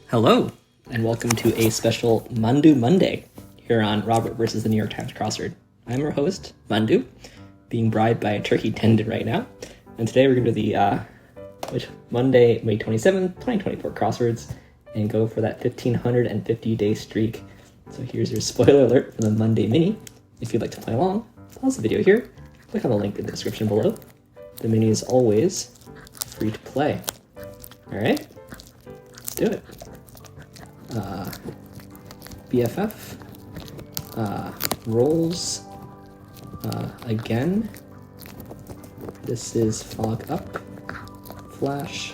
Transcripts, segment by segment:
Hello, and welcome to a special Mandu Monday here on Robert versus the New York Times Crossword. I'm your host, Mandu, being bribed by a turkey tendon right now. And today we're going to do the Monday, May 27th, 2024 Crosswords and go for that 1,550-day streak. So here's your spoiler alert for the Monday Mini. If you'd like to play along, pause the video here, click on the link in the description below. The Mini is always free to play. All right, let's do it. BFF, rolls, again, this is fog up, flash,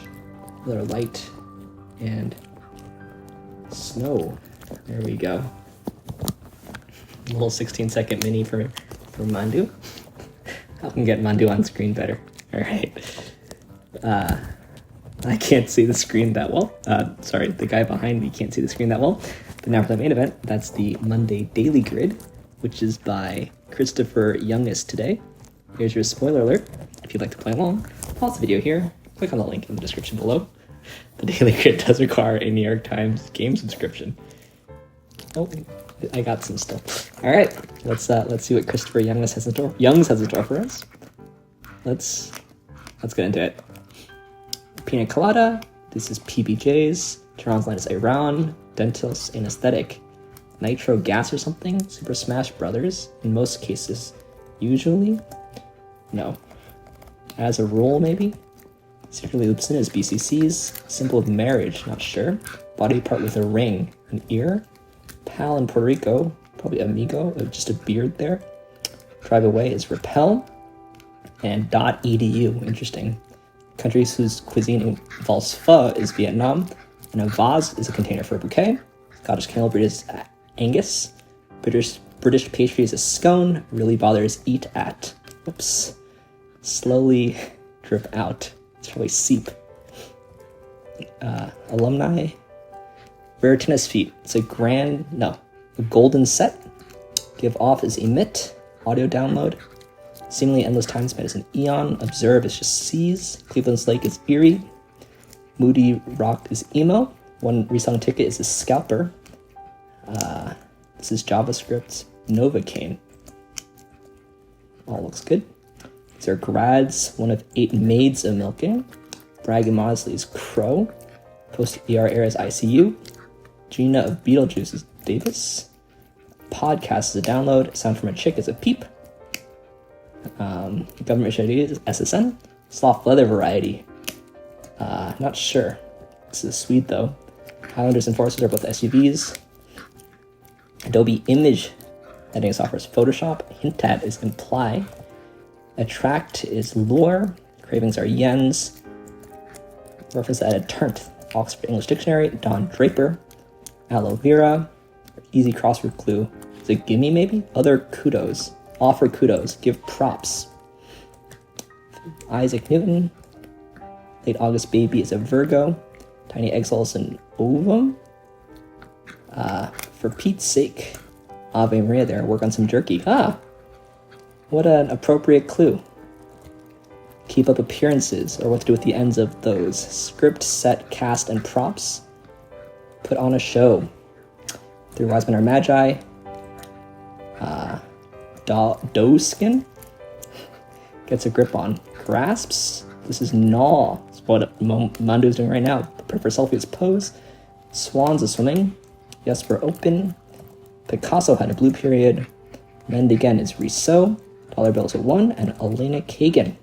another light, and snow. There we go. A little 16-second mini for Mandu. I can get Mandu on screen better. All right. I can't see the screen that well. Sorry, the guy behind me can't see the screen that well. But now for the main event, that's the Monday Daily Grid, which is by Christopher Youngest today. Here's your spoiler alert. If you'd like to play along, pause the video here, click on the link in the description below. The Daily Grid does require a New York Times game subscription. Oh, I got some still. All right, let's see what Christopher Youngest has in store for us. Let's get into it. Pina Colada, this is PBJs, Toronto's line is Iran, Dental's Anesthetic, Nitro Gas or something, Super Smash Brothers, in most cases, usually, no. As a rule, maybe? Secretly Lipson is BCC's, Symbol of Marriage, not sure, Body Part with a Ring, an ear, Pal in Puerto Rico, probably Amigo, just a beard there, Drive Away is Repel, and .edu, interesting. Countries whose cuisine involves pho is Vietnam, and a vase is a container for a bouquet. Scottish kennel breed is Angus. British pastry is a scone. Really bothers eat at. Oops. Slowly drip out. It's probably seep. Alumni. Rare tennis feet. It's a golden set. Give off is emit. Audio download. Seemingly Endless Time Spent is an eon. Observe is just seas. Cleveland's Lake is eerie. Moody Rock is emo. One reselling ticket is a scalper. This is JavaScript. Novocaine. All looks good. These are grads. One of 8 maids of milking. Bragg and Mosley is Crow. Post ER Air is ICU. Gina of Beetlejuice is Davis. Podcast is a download. Sound from a chick is a peep. Government ID is SSN. Soft leather variety. Not sure. This is Swede though. Highlanders and Foresters are both SUVs. Adobe Image editing software is Photoshop. Hint at is Imply. Attract is Lure. Cravings are Yens. Reference added Turnt. Oxford English Dictionary. Don Draper. Aloe Vera. Easy crossword clue. Is it gimme maybe? Other kudos. Offer kudos. Give props. Isaac Newton. Late August Baby is a Virgo. Tiny Exile is an ovum. For Pete's sake. Ave Maria there. Work on some jerky. What an appropriate clue. Keep up appearances, or what to do with the ends of those. Script, set, cast, and props. Put on a show. Three Wise Men Are Magi. Doe skin. Gets a grip on. Grasps. This is gnaw. It's what Mandu is doing right now. Prepare for selfie is pose. Swans is swimming. Yes for open. Picasso had a blue period. Mend again is Rousseau. Dollar bill is a 1. And Elena Kagan.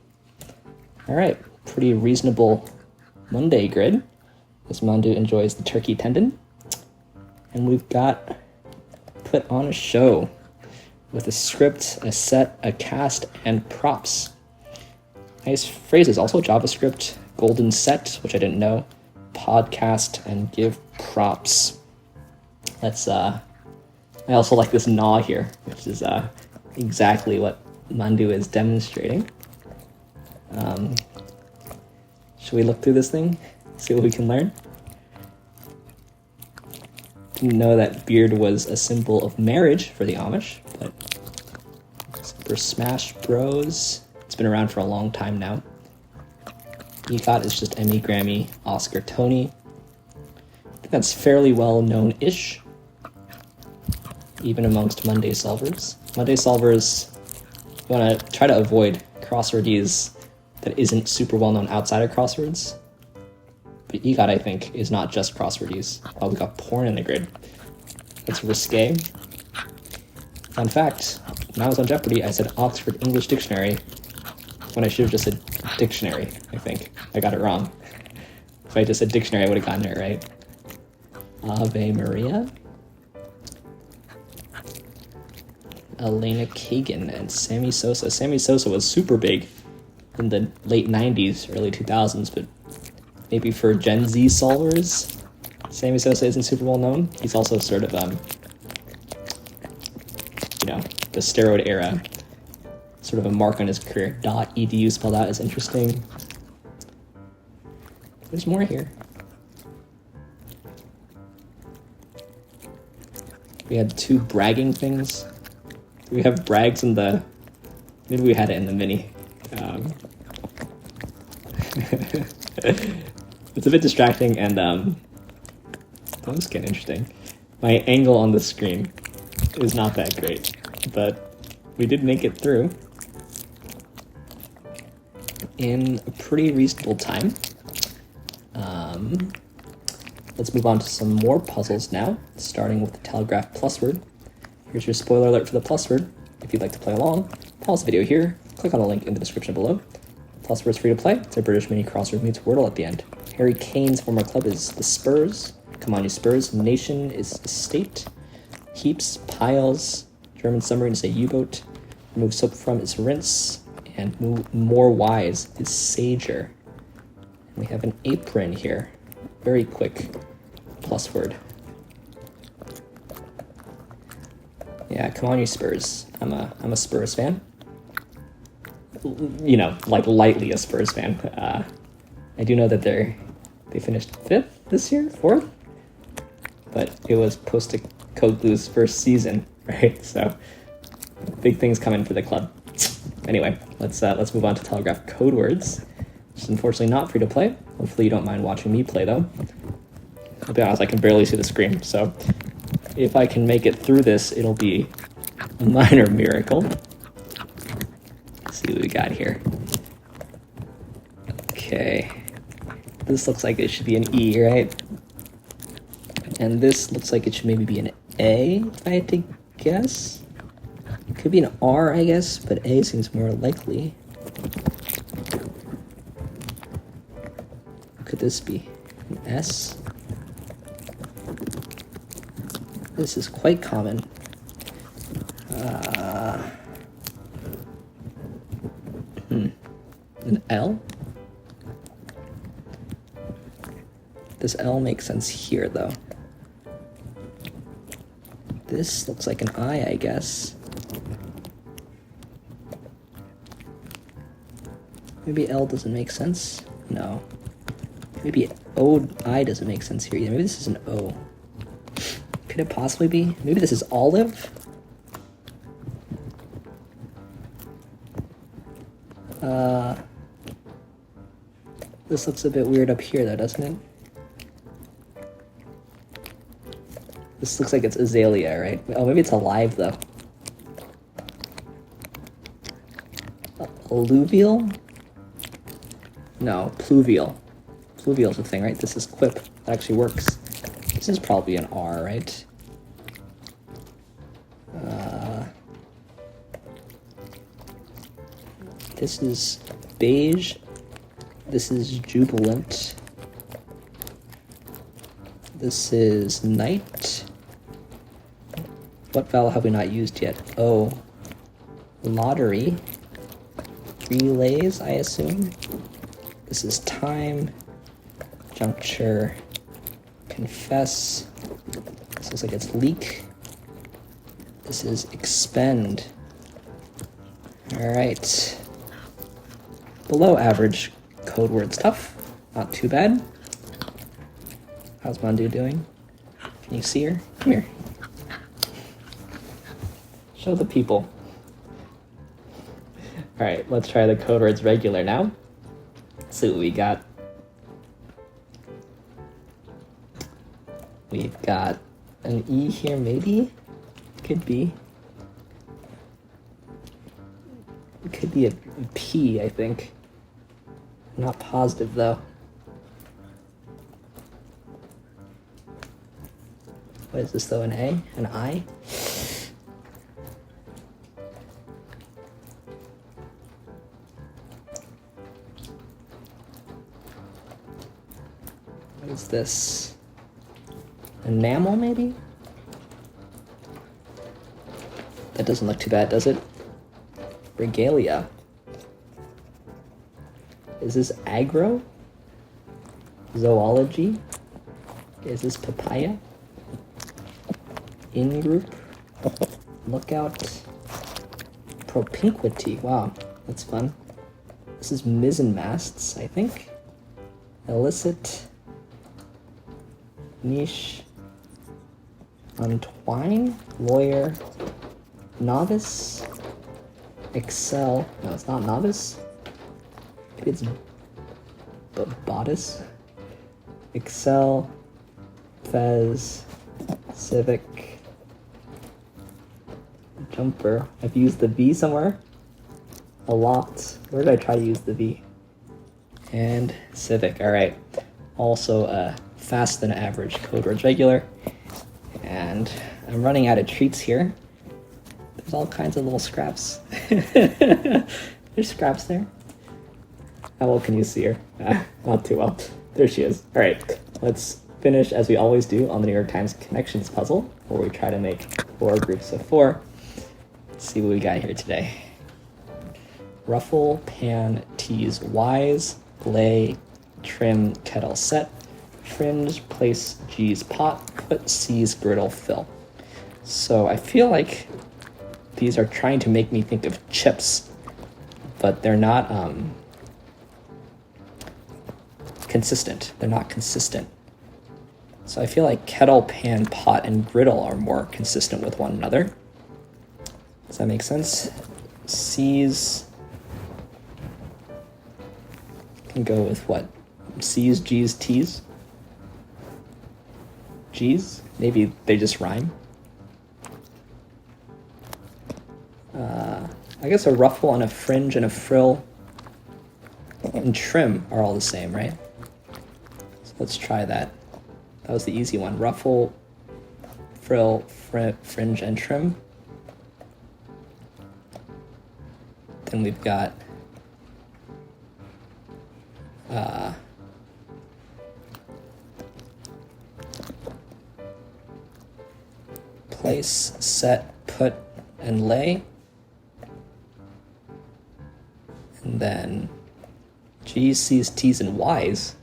Alright. Pretty reasonable Monday grid. As Mandu enjoys the turkey tendon. And we've got Put on a Show. With a script, a set, a cast, and props. Nice phrases. Also JavaScript, golden set, which I didn't know, podcast, and give props. Let's, I also like this gnaw here, which is exactly what Mandu is demonstrating. Should we look through this thing? See what we can learn? Didn't know that beard was a symbol of marriage for the Amish, but Super Smash Bros. It's been around for a long time now. EGOT is just Emmy, Grammy, Oscar, Tony. The think that's fairly well known-ish, even amongst Monday solvers. Monday solvers want to try to avoid crosswordies that isn't super well known outside of crosswords. But EGOT, I think, is not just crosswordies. Oh, we got porn in the grid. That's risque. Fun fact, when I was on Jeopardy, I said Oxford English Dictionary when I should have just said dictionary, I think. I got it wrong. If I just said dictionary, I would have gotten it right. Ave Maria. Elena Kagan and Sammy Sosa. Sammy Sosa was super big in the late 90s, early 2000s, but maybe for Gen Z solvers, Sammy Sosa isn't super well known. He's also sort of, the steroid era, sort of a mark on his career. .edu spelled out is interesting. There's more here. We had 2 bragging things. Do we have brags in the... Maybe we had it in the mini. It's a bit distracting, and that was kind of interesting. My angle on the screen is not that great, but we did make it through in a pretty reasonable time. Let's move on to some more puzzles now, starting with the Telegraph PlusWord. Here's your spoiler alert for the PlusWord. If you'd like to play along, pause the video here, click on the link in the description below. PlusWord's free to play. It's a British mini crossword meets Wordle at the end. Harry Kane's former club is the Spurs. Come on, you Spurs. Nation is state. Heaps, piles. German submarine is a U-boat. Remove soap from is rinse. And more wise is sager. And we have an apron here. Very quick PlusWord. Yeah, come on, you Spurs. I'm a Spurs fan. Like lightly a Spurs fan. I do know that they finished 5th this year, 4th, but it was post Code Blue's first season, right? So big things coming for the club. Anyway, let's move on to Telegraph Codewords, which is unfortunately not free to play. Hopefully you don't mind watching me play though. I'll be honest, I can barely see the screen, so if I can make it through this, it'll be a minor miracle. Let's see what we got here. Okay. This looks like it should be an E, right? And this looks like it should maybe be an A, if I had to guess. It could be an R, I guess, but A seems more likely. What could this be? An S? This is quite common. An L? This L makes sense here, though. This looks like an I guess. Maybe L doesn't make sense? No. Maybe I doesn't make sense here either. Maybe this is an O. Could it possibly be? Maybe this is olive? This looks a bit weird up here though, doesn't it? This looks like it's azalea, right? Oh, maybe it's alive though. Alluvial? No, pluvial. Pluvial's the thing, right? This is quip. That actually works. This is probably an R, right? This is beige. This is jubilant. This is night. What vowel have we not used yet? Oh. Lottery. Relays, I assume. This is time. Juncture. Confess. This looks like it's leak. This is expend. Alright. Below average code word stuff. Not too bad. How's Mandu doing? Can you see her? Come here. Show the people. Alright, let's try the code words regular now. Let's see what we got. got an E here, maybe? Could be. It could be a P, I think. I'm not positive, though. What is this, though? An A? An I? What is this? Enamel, maybe? That doesn't look too bad, does it? Regalia. Is this agro? Zoology? Is this papaya? In-group? Lookout? Propinquity. Wow, that's fun. This is mizzenmasts, I think. Illicit. Niche. Untwine. Lawyer. Novice. Excel. No, it's not novice. Maybe it's bodice. Excel. Fez. Civic. Jumper. I've used the V somewhere. A lot. Where did I try to use the V? And Civic. Alright. Also a fast than average Codewords regular. And I'm running out of treats here. There's all kinds of little scraps. There's scraps there. How well can you see her? Not too well. There she is. Alright, let's finish as we always do on the New York Times Connections puzzle, where we try to make 4 groups of 4. Let's see what we got here today. Ruffle, pan, tease, wise, lay, trim, kettle, set, fringe, place, G's, pot, put, seize, griddle, fill. So I feel like these are trying to make me think of chips, but they're not consistent. They're not consistent. So I feel like kettle, pan, pot, and griddle are more consistent with one another. Does that make sense? Seize can go with what? C's, G's, T's? G's? Maybe they just rhyme. I guess a ruffle and a fringe and a frill and trim are all the same, right? So let's try that. That was the easy one. Ruffle, frill, fringe, and trim. Then we've got place, set, put, and lay. And then G's, C's, T's, and Y's.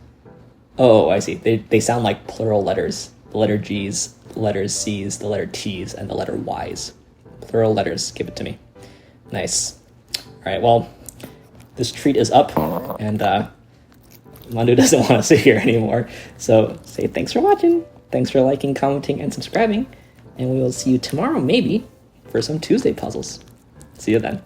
Oh, I see. They sound like plural letters. The letter G's, the letter C's, the letter T's, and the letter Y's. Plural letters. Give it to me. Nice. All right, well, this treat is up, and Mandu doesn't want to sit here anymore. So say thanks for watching. Thanks for liking, commenting, and subscribing. And we will see you tomorrow, maybe, for some Tuesday puzzles. See you then.